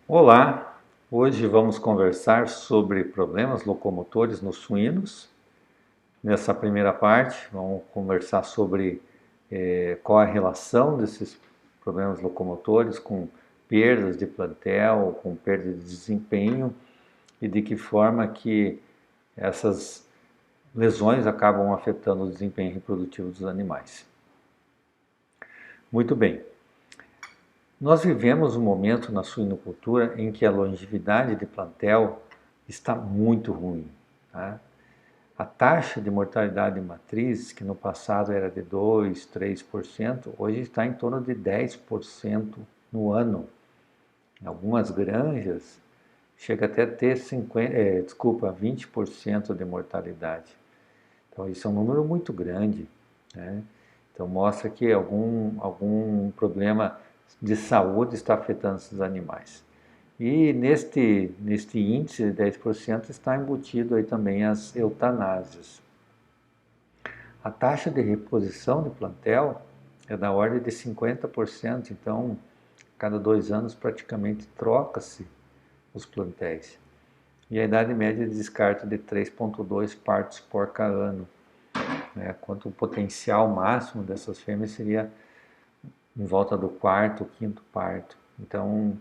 Olá, hoje vamos conversar sobre problemas locomotores nos suínos. Nessa primeira parte, vamos conversar sobre qual a relação desses problemas locomotores com perdas de plantel, com perda de desempenho e de que forma que essas lesões acabam afetando o desempenho reprodutivo dos animais. Muito bem. Nós vivemos um momento na suinocultura em que a longevidade de plantel está muito ruim. Tá? A taxa de mortalidade de matrizes, que no passado era de 2, 3%, hoje está em torno de 10% no ano. Em algumas granjas, chega até a ter 20% de mortalidade. Então, isso é um número muito grande, né? Então, mostra que algum problema de saúde está afetando esses animais. E neste índice de 10% está embutido aí também as eutanásias. A taxa de reposição de plantel é da ordem de 50%, então cada 2 anos praticamente troca-se os plantéis. E a idade média de descarte de 3,2 partos por ano, né? Quanto o potencial máximo dessas fêmeas seria em volta do quarto, quinto parto. Então,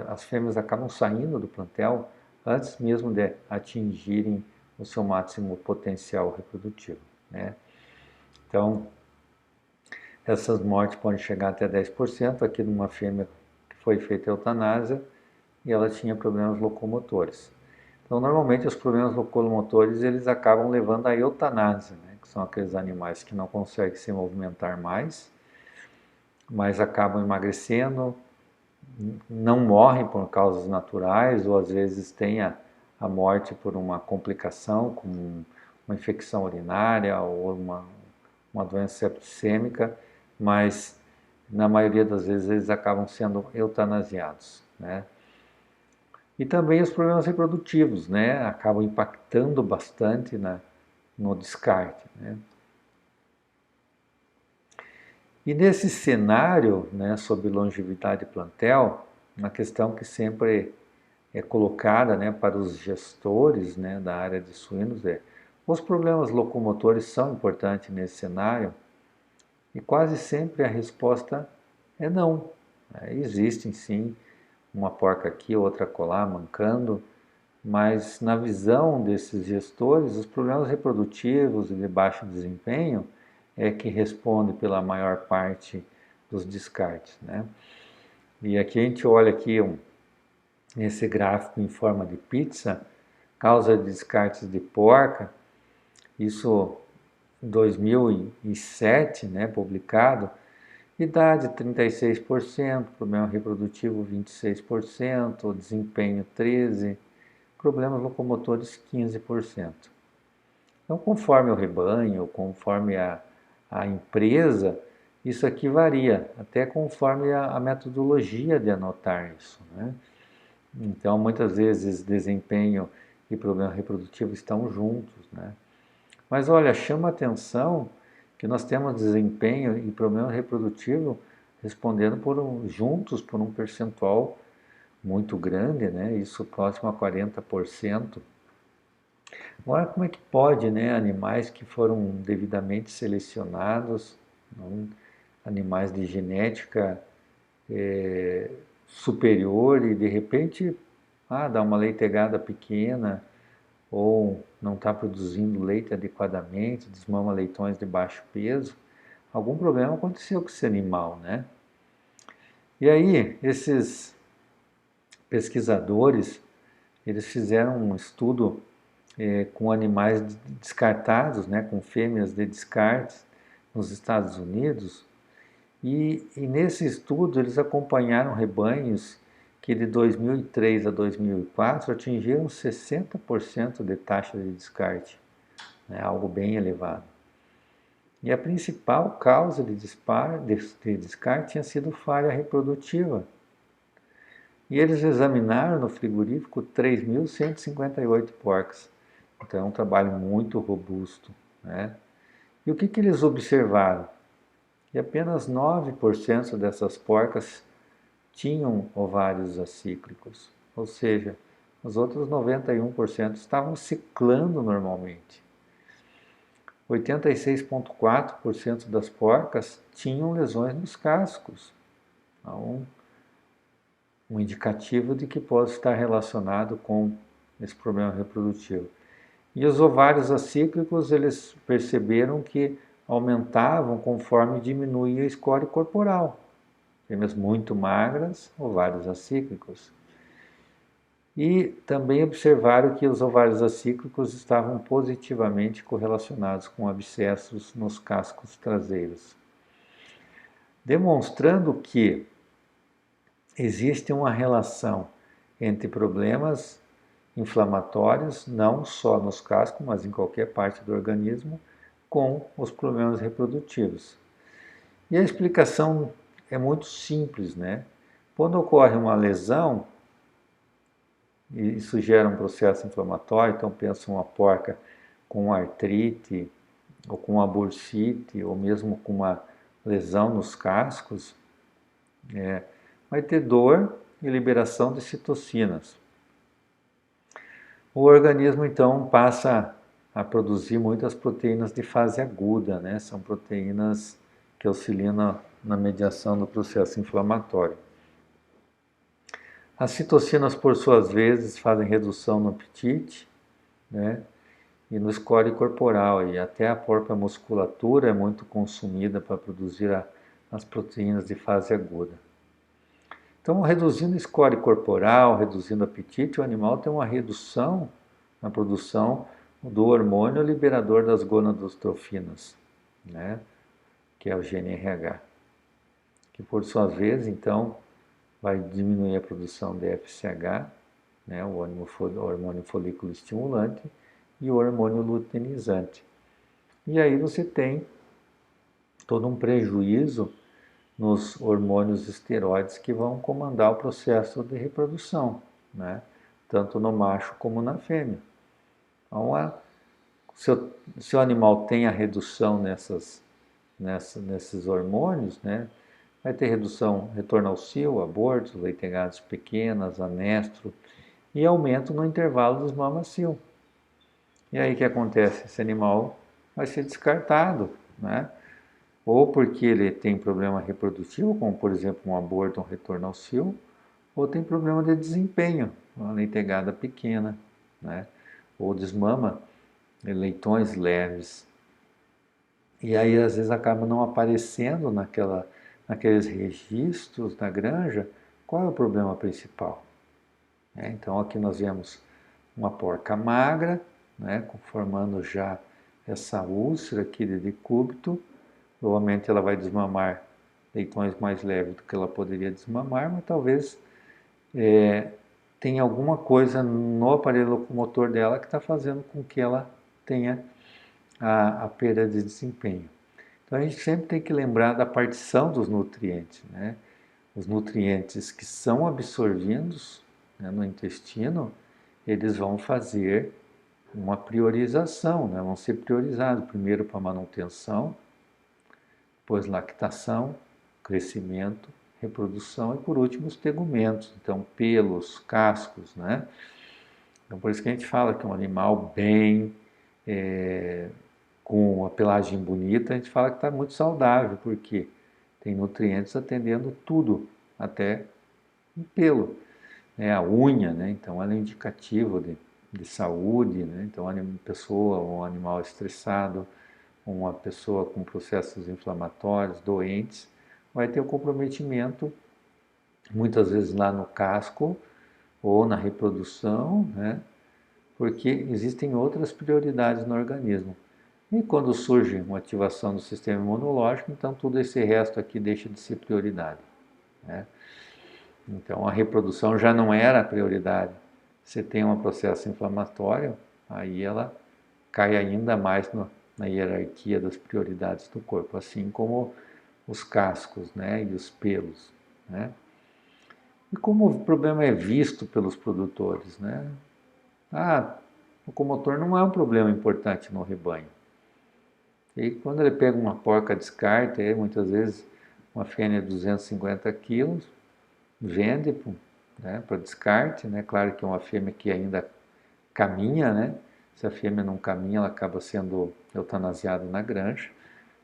as fêmeas acabam saindo do plantel antes mesmo de atingirem o seu máximo potencial reprodutivo, né? Então, essas mortes podem chegar até 10%. Aqui numa fêmea que foi feita a eutanásia e ela tinha problemas locomotores. Então, normalmente os problemas locomotores eles acabam levando à eutanásia, né? Que são aqueles animais que não conseguem se movimentar mais, mas acabam emagrecendo, não morrem por causas naturais ou às vezes tem a morte por uma complicação, como uma infecção urinária ou uma doença septicêmica, mas na maioria das vezes eles acabam sendo eutanasiados, né? E também os problemas reprodutivos, né? Acabam impactando bastante no descarte, né? E nesse cenário, né, sobre longevidade plantel, uma questão que sempre é colocada, né, para os gestores, né, da área de suínos é: os problemas locomotores são importantes nesse cenário? E quase sempre a resposta é não. Existem sim uma porca aqui, outra acolá, mancando, mas na visão desses gestores, os problemas reprodutivos e de baixo desempenho é que responde pela maior parte dos descartes, né? E aqui a gente olha aqui esse gráfico em forma de pizza, causa de descartes de porca, isso em 2007, né, publicado, idade 36%, problema reprodutivo 26%, desempenho 13%, problemas locomotores 15%. Então, conforme o rebanho, conforme a empresa, isso aqui varia, até conforme a metodologia de anotar isso, né? Então, muitas vezes, desempenho e problema reprodutivo estão juntos, né? Mas olha, chama atenção que nós temos desempenho e problema reprodutivo respondendo juntos por um percentual muito grande, né? Isso próximo a 40%. Agora, como é que pode, né, animais que foram devidamente selecionados, não, animais de genética superior e de repente dá uma leitegada pequena ou não está produzindo leite adequadamente, desmama leitões de baixo peso, algum problema aconteceu com esse animal, né? E aí, esses pesquisadores, eles fizeram um estudo com animais descartados, né, com fêmeas de descartes nos Estados Unidos, e nesse estudo eles acompanharam rebanhos que de 2003 a 2004 atingiram 60% de taxa de descarte, né, algo bem elevado. E a principal causa de descarte tinha sido falha reprodutiva. E eles examinaram no frigorífico 3.158 porcas. Então é um trabalho muito robusto, né? E o que eles observaram? Que apenas 9% dessas porcas tinham ovários acíclicos, ou seja, os outros 91% estavam ciclando normalmente. 86,4% das porcas tinham lesões nos cascos. Então, um indicativo de que pode estar relacionado com esse problema reprodutivo. E os ovários acíclicos, eles perceberam que aumentavam conforme diminuía o score corporal. Fêmeas muito magras, ovários acíclicos. E também observaram que os ovários acíclicos estavam positivamente correlacionados com abscessos nos cascos traseiros, demonstrando que existe uma relação entre problemas inflamatórios, não só nos cascos, mas em qualquer parte do organismo, com os problemas reprodutivos. E a explicação é muito simples, né? Quando ocorre uma lesão, e isso gera um processo inflamatório, então pensa uma porca com artrite, ou com uma bursite, ou mesmo com uma lesão nos cascos, vai ter dor e liberação de citocinas. O organismo então passa a produzir muitas proteínas de fase aguda, né? São proteínas que auxiliam na mediação do processo inflamatório. As citocinas, por suas vezes, fazem redução no apetite, né? E no score corporal, e até a própria musculatura é muito consumida para produzir as proteínas de fase aguda. Então, reduzindo o score corporal, reduzindo o apetite, o animal tem uma redução na produção do hormônio liberador das gonadostrofinas, né? Que é o GNRH, que por sua vez, então, vai diminuir a produção de FSH, né? O hormônio folículo estimulante, e o hormônio luteinizante. E aí você tem todo um prejuízo nos hormônios esteroides que vão comandar o processo de reprodução, né? Tanto no macho como na fêmea. Então, se o animal tem a redução nesses hormônios, né? Vai ter redução, retorno ao cio, abortos, leitegadas pequenas, anestro e aumento no intervalo dos mamacil. E aí o que acontece? Esse animal vai ser descartado, né? Ou porque ele tem problema reprodutivo, como por exemplo um aborto, um retorno ao cio, ou tem problema de desempenho, uma leitegada pequena, né? Ou desmama leitões leves. E aí às vezes acaba não aparecendo naqueles registros da granja qual é o problema principal. Então aqui nós vemos uma porca magra, né, formando já essa úlcera aqui de decúbito. Provavelmente ela vai desmamar leitões mais leves do que ela poderia desmamar, mas talvez tenha alguma coisa no aparelho locomotor dela que está fazendo com que ela tenha a perda de desempenho. Então a gente sempre tem que lembrar da partição dos nutrientes, né? Os nutrientes que são absorvidos, né, no intestino, eles vão fazer uma priorização, né? Vão ser priorizados primeiro para manutenção, depois lactação, crescimento, reprodução e por último os tegumentos, então pelos, cascos, né? Então por isso que a gente fala que um animal bem, com a pelagem bonita, a gente fala que está muito saudável, porque tem nutrientes atendendo tudo, até o pelo, né? A unha, né? Então ela é indicativo de saúde, né? Então uma pessoa, um animal estressado, uma pessoa com processos inflamatórios, doentes, vai ter um comprometimento, muitas vezes lá no casco ou na reprodução, né? Porque existem outras prioridades no organismo. E quando surge uma ativação do sistema imunológico, então tudo esse resto aqui deixa de ser prioridade, né? Então a reprodução já não era a prioridade. Se tem um processo inflamatório, aí ela cai ainda mais na hierarquia das prioridades do corpo, assim como os cascos, né, e os pelos, né? E como o problema é visto pelos produtores, né? O locomotor não é um problema importante no rebanho. E quando ele pega uma porca descarte, muitas vezes uma fêmea de 250 quilos, vende, né, para descarte, né? Claro que é uma fêmea que ainda caminha, né? Se a fêmea não caminha, ela acaba sendo eutanasiada na granja.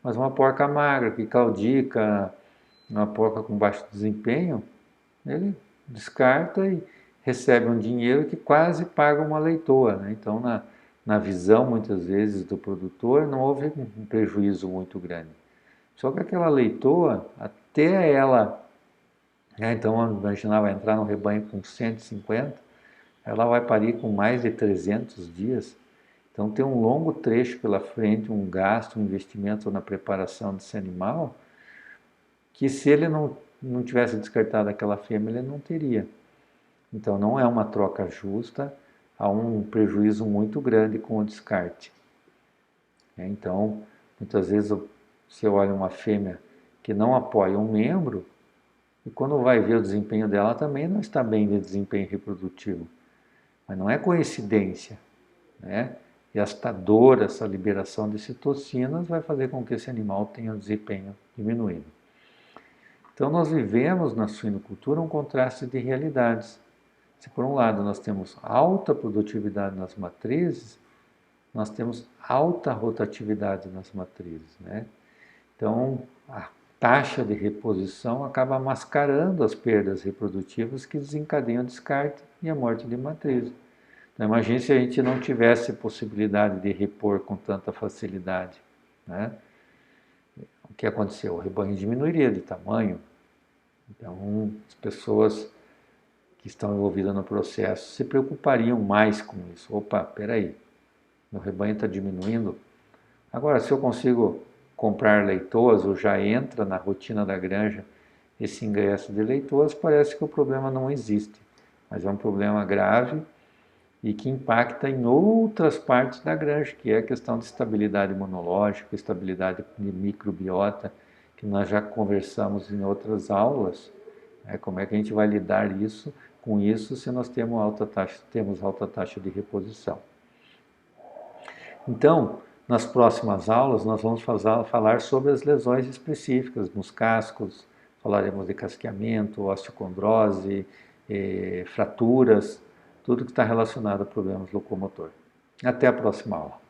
Mas uma porca magra, que caudica, uma porca com baixo desempenho, ele descarta e recebe um dinheiro que quase paga uma leitoa, né? Então, na visão, muitas vezes, do produtor, não houve um prejuízo muito grande. Só que aquela leitoa, até ela, né, então, imaginar, vai entrar no rebanho com 150, ela vai parir com mais de 300 dias. Então, tem um longo trecho pela frente, um gasto, um investimento na preparação desse animal, que se ele não tivesse descartado aquela fêmea, ele não teria. Então, não é uma troca justa, há um prejuízo muito grande com o descarte. Então, muitas vezes você olha uma fêmea que não apoia um membro, e quando vai ver o desempenho dela também não está bem de desempenho reprodutivo. Mas não é coincidência, né? E esta dor, essa liberação de citocinas vai fazer com que esse animal tenha um desempenho diminuído. Então nós vivemos na suinocultura um contraste de realidades. Se por um lado nós temos alta produtividade nas matrizes, nós temos alta rotatividade nas matrizes, né? Então a taxa de reposição acaba mascarando as perdas reprodutivas que desencadeiam o descarte e a morte de matriz. Então, imagine se a gente não tivesse possibilidade de repor com tanta facilidade, né? O que aconteceu? O rebanho diminuiria de tamanho. Então, as pessoas que estão envolvidas no processo se preocupariam mais com isso. Opa, peraí, meu rebanho está diminuindo. Agora, se eu consigo comprar leitoas ou já entra na rotina da granja esse ingresso de leitoas, parece que o problema não existe. Mas é um problema grave e que impacta em outras partes da granja, que é a questão de estabilidade imunológica, estabilidade de microbiota, que nós já conversamos em outras aulas, né? Como é que a gente vai lidar com isso se nós temos alta taxa de reposição. Então, nas próximas aulas, nós vamos falar sobre as lesões específicas nos cascos, falaremos de casqueamento, osteocondrose, fraturas, tudo que está relacionado a problemas locomotor. Até a próxima aula.